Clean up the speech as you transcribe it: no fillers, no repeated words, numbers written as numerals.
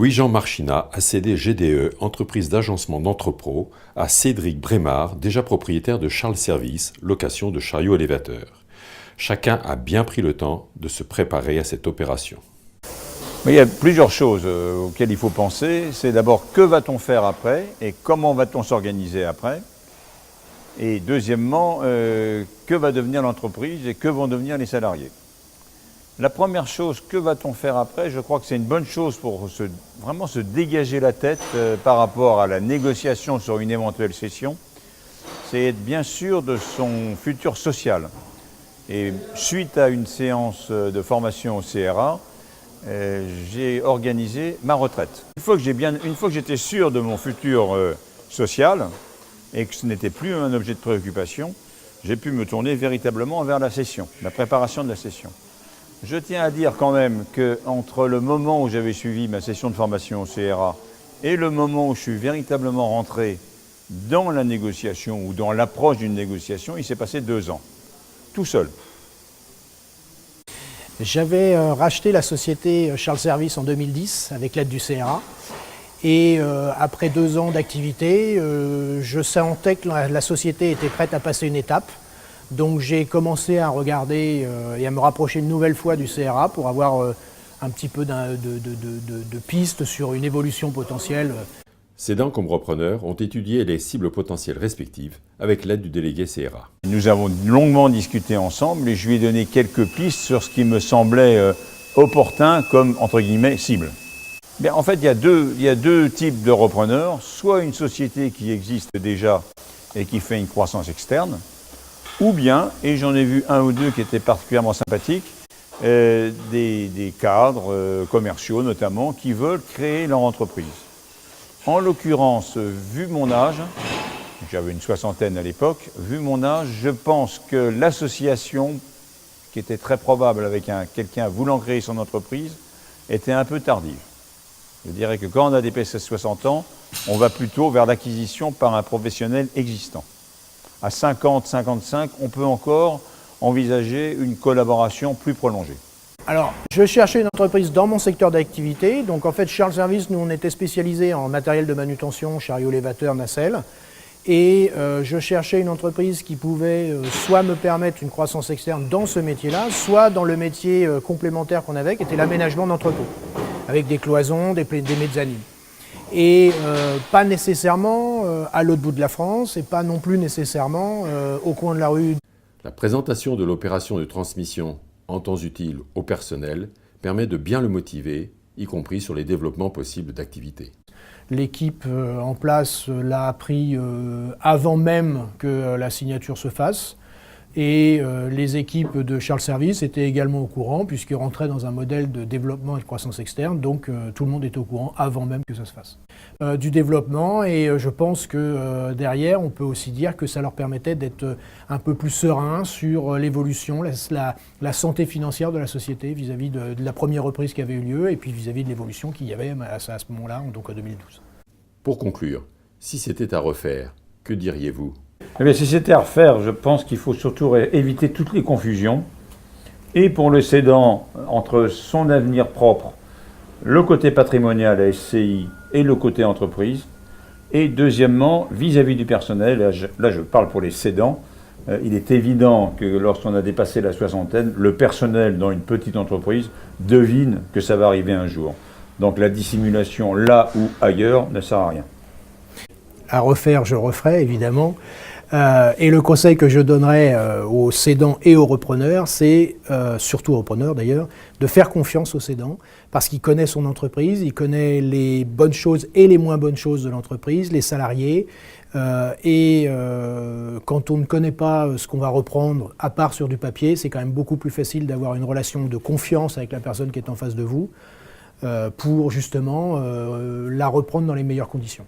Louis-Jean Marchina a cédé GDE, entreprise d'agencement d'entrepôt, à Cédric Brémard, déjà propriétaire de Charles Service, location de chariots élévateurs. Chacun a bien pris le temps de se préparer à cette opération. Mais il y a plusieurs choses auxquelles il faut penser. C'est d'abord que va-t-on faire après et comment va-t-on s'organiser après. Et deuxièmement, que va devenir l'entreprise et que vont devenir les salariés. La première chose, que va-t-on faire après? Je crois que c'est une bonne chose pour vraiment se dégager la tête par rapport à la négociation sur une éventuelle cession. C'est être bien sûr de son futur social. Et suite à une séance de formation au CRA, j'ai organisé ma retraite. Une fois que j'étais sûr de mon futur social et que ce n'était plus un objet de préoccupation, j'ai pu me tourner véritablement vers la cession, la préparation de la cession. Je tiens à dire quand même qu'entre le moment où j'avais suivi ma session de formation au CRA et le moment où je suis véritablement rentré dans la négociation ou dans l'approche d'une négociation, il s'est passé 2 ans, tout seul. J'avais racheté la société Charles Service en 2010 avec l'aide du CRA. Et après 2 ans d'activité, je sentais que la société était prête à passer une étape. Donc j'ai commencé à regarder et à me rapprocher une nouvelle fois du CRA pour avoir un petit peu de pistes sur une évolution potentielle. Cédants comme repreneurs ont étudié les cibles potentielles respectives avec l'aide du délégué CRA. Nous avons longuement discuté ensemble et je lui ai donné quelques pistes sur ce qui me semblait opportun comme, entre guillemets, cible. Bien, en fait, il y a deux types de repreneurs. Soit une société qui existe déjà et qui fait une croissance externe, ou bien, et j'en ai vu un ou deux qui étaient particulièrement sympathiques, des cadres commerciaux notamment qui veulent créer leur entreprise. En l'occurrence, vu mon âge, j'avais une soixantaine à l'époque, vu mon âge, je pense que l'association, qui était très probable avec quelqu'un voulant créer son entreprise, était un peu tardive. Je dirais que quand on a dépassé 60 ans, on va plutôt vers l'acquisition par un professionnel existant. À 50, 55, on peut encore envisager une collaboration plus prolongée. Alors, je cherchais une entreprise dans mon secteur d'activité. Donc en fait, Charles Service, nous on était spécialisés en matériel de manutention, chariot élévateur, nacelle. Et je cherchais une entreprise qui pouvait soit me permettre une croissance externe dans ce métier-là, soit dans le métier complémentaire qu'on avait, qui était l'aménagement d'entrepôt, avec des cloisons, des mezzanines. Et pas nécessairement à l'autre bout de la France, et pas non plus nécessairement au coin de la rue. La présentation de l'opération de transmission en temps utile au personnel permet de bien le motiver, y compris sur les développements possibles d'activité. L'équipe en place l'a appris avant même que la signature se fasse. Et les équipes de Charles Service étaient également au courant puisqu'ils rentraient dans un modèle de développement et de croissance externe. Donc tout le monde était au courant avant même que ça se fasse. Du développement, et je pense que derrière, on peut aussi dire que ça leur permettait d'être un peu plus serein sur l'évolution, la santé financière de la société vis-à-vis de la première reprise qui avait eu lieu et puis vis-à-vis de l'évolution qu'il y avait à ce moment-là, donc en 2012. Pour conclure, si c'était à refaire, que diriez-vous ? Eh bien, si c'était à refaire, je pense qu'il faut surtout éviter toutes les confusions. Et pour le cédant, entre son avenir propre, le côté patrimonial à SCI et le côté entreprise. Et deuxièmement, vis-à-vis du personnel, là je parle pour les cédants, il est évident que lorsqu'on a dépassé la soixantaine, le personnel dans une petite entreprise devine que ça va arriver un jour. Donc la dissimulation là ou ailleurs ne sert à rien. À refaire, je referai évidemment. Et le conseil que je donnerais aux cédants et aux repreneurs, c'est, surtout aux repreneurs d'ailleurs, de faire confiance aux cédants parce qu'il connaît son entreprise, il connaît les bonnes choses et les moins bonnes choses de l'entreprise, les salariés. Quand on ne connaît pas ce qu'on va reprendre, à part sur du papier, c'est quand même beaucoup plus facile d'avoir une relation de confiance avec la personne qui est en face de vous pour justement la reprendre dans les meilleures conditions.